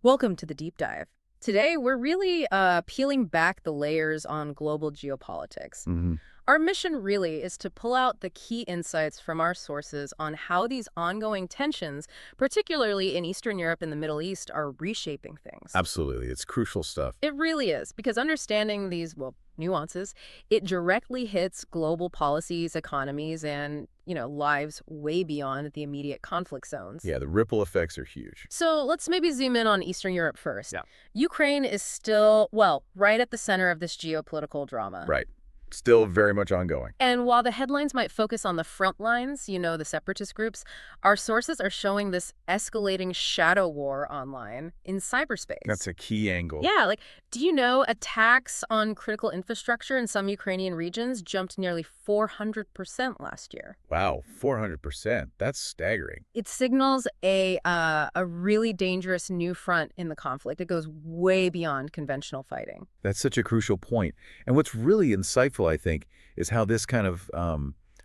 Welcome to the deep dive. Today, we're really peeling back the layers on global geopolitics. Hmm. Our mission really is to pull out the key insights from our sources on how these ongoing tensions, particularly in Eastern Europe and the Middle East, are reshaping things. Absolutely. It's crucial stuff. It really is, because understanding these, well, nuances, it directly hits global policies, economies, and, lives way beyond the immediate conflict zones. Yeah, the ripple effects are huge. So let's maybe zoom in on Eastern Europe first. Yeah. Ukraine is still, well, right at the center of this geopolitical drama. Right. Still very much ongoing. And while the headlines might focus on the front lines, the separatist groups, our sources are showing this escalating shadow war online in cyberspace. That's a key angle. Yeah, like, do you know attacks on critical infrastructure in some Ukrainian regions jumped nearly 400% last year? Wow, 400%. That's staggering. It signals a really dangerous new front in the conflict. It goes way beyond conventional fighting. That's such a crucial point. And what's really insightful, I think, is how this kind of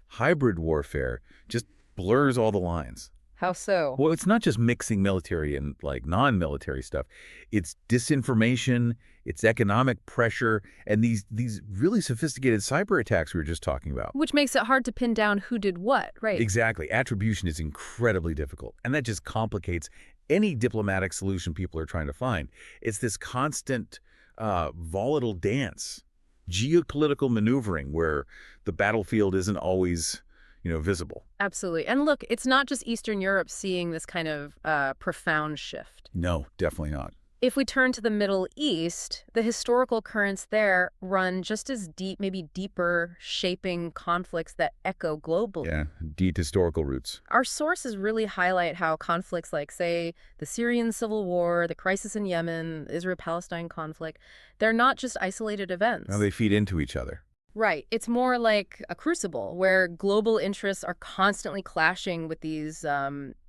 hybrid warfare just blurs all the lines. How so? Well, it's not just mixing military and like non-military stuff. It's disinformation, it's economic pressure, and these really sophisticated cyber attacks we were just talking about. Which makes it hard to pin down who did what, right? Exactly. Attribution is incredibly difficult, and that just complicates any diplomatic solution people are trying to find. It's this constant volatile dance, geopolitical maneuvering where the battlefield isn't always, visible. Absolutely. And look, it's not just Eastern Europe seeing this kind of profound shift. No, definitely not. If we turn to the Middle East, the historical currents there run just as deep, maybe deeper, shaping conflicts that echo globally. Yeah, deep historical roots. Our sources really highlight how conflicts like, say, the Syrian civil war, the crisis in Yemen, Israel-Palestine conflict, they're not just isolated events. How they feed into each other. Right. It's more like a crucible where global interests are constantly clashing with these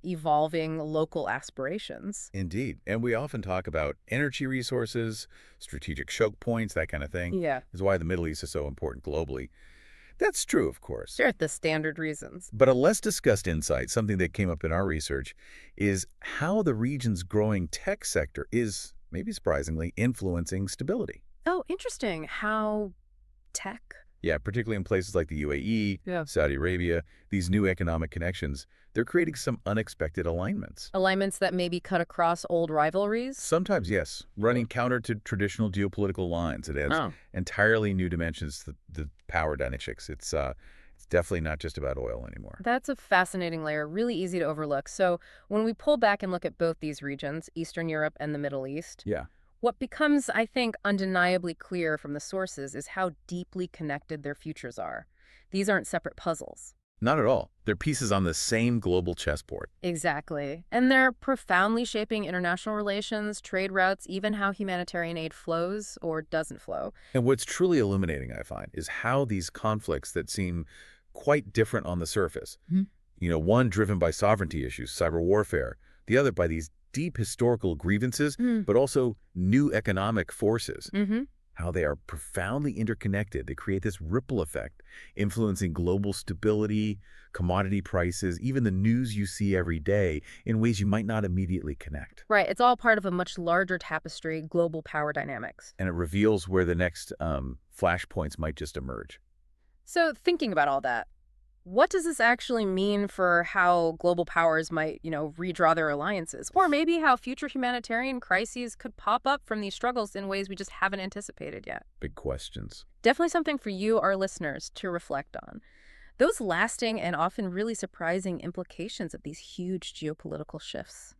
evolving local aspirations. Indeed. And we often talk about energy resources, strategic choke points, that kind of thing. Yeah. Is why the Middle East is so important globally. That's true, of course. Sure, the standard reasons. But a less discussed insight, something that came up in our research, is how the region's growing tech sector is, maybe surprisingly, influencing stability. Oh, interesting. How tech? Yeah, particularly in places like the UAE, Yeah. Saudi Arabia, these new economic connections, they're creating some unexpected alignments. Alignments that maybe cut across old rivalries? Sometimes, yes, running counter to traditional geopolitical lines. It adds Oh. entirely new dimensions to the power dynamics. It's definitely not just about oil anymore. That's a fascinating layer, really easy to overlook. So when we pull back and look at both these regions, Eastern Europe and the Middle East, Yeah, what becomes, I think, undeniably clear from the sources is how deeply connected their futures are. These aren't separate puzzles. not at all. They're pieces on the same global chessboard. Exactly. And they're profoundly shaping international relations, trade routes, even how humanitarian aid flows or doesn't flow. And what's truly illuminating, I find, is how these conflicts that seem quite different on the surface, Mhm. one driven by sovereignty issues, cyber warfare, the other by these deep historical grievances, Mm. but also new economic forces, Mm-hmm. how they are profoundly interconnected. They create this ripple effect, influencing global stability, commodity prices, even the news you see every day in ways you might not immediately connect. Right. It's all part of a much larger tapestry, global power dynamics. And it reveals where the next flashpoints might just emerge. So thinking about all that, what does this actually mean for how global powers might, redraw their alliances? Or maybe how future humanitarian crises could pop up from these struggles in ways we just haven't anticipated yet? Big questions. Definitely something for you, our listeners, to reflect on. Those lasting and often really surprising implications of these huge geopolitical shifts.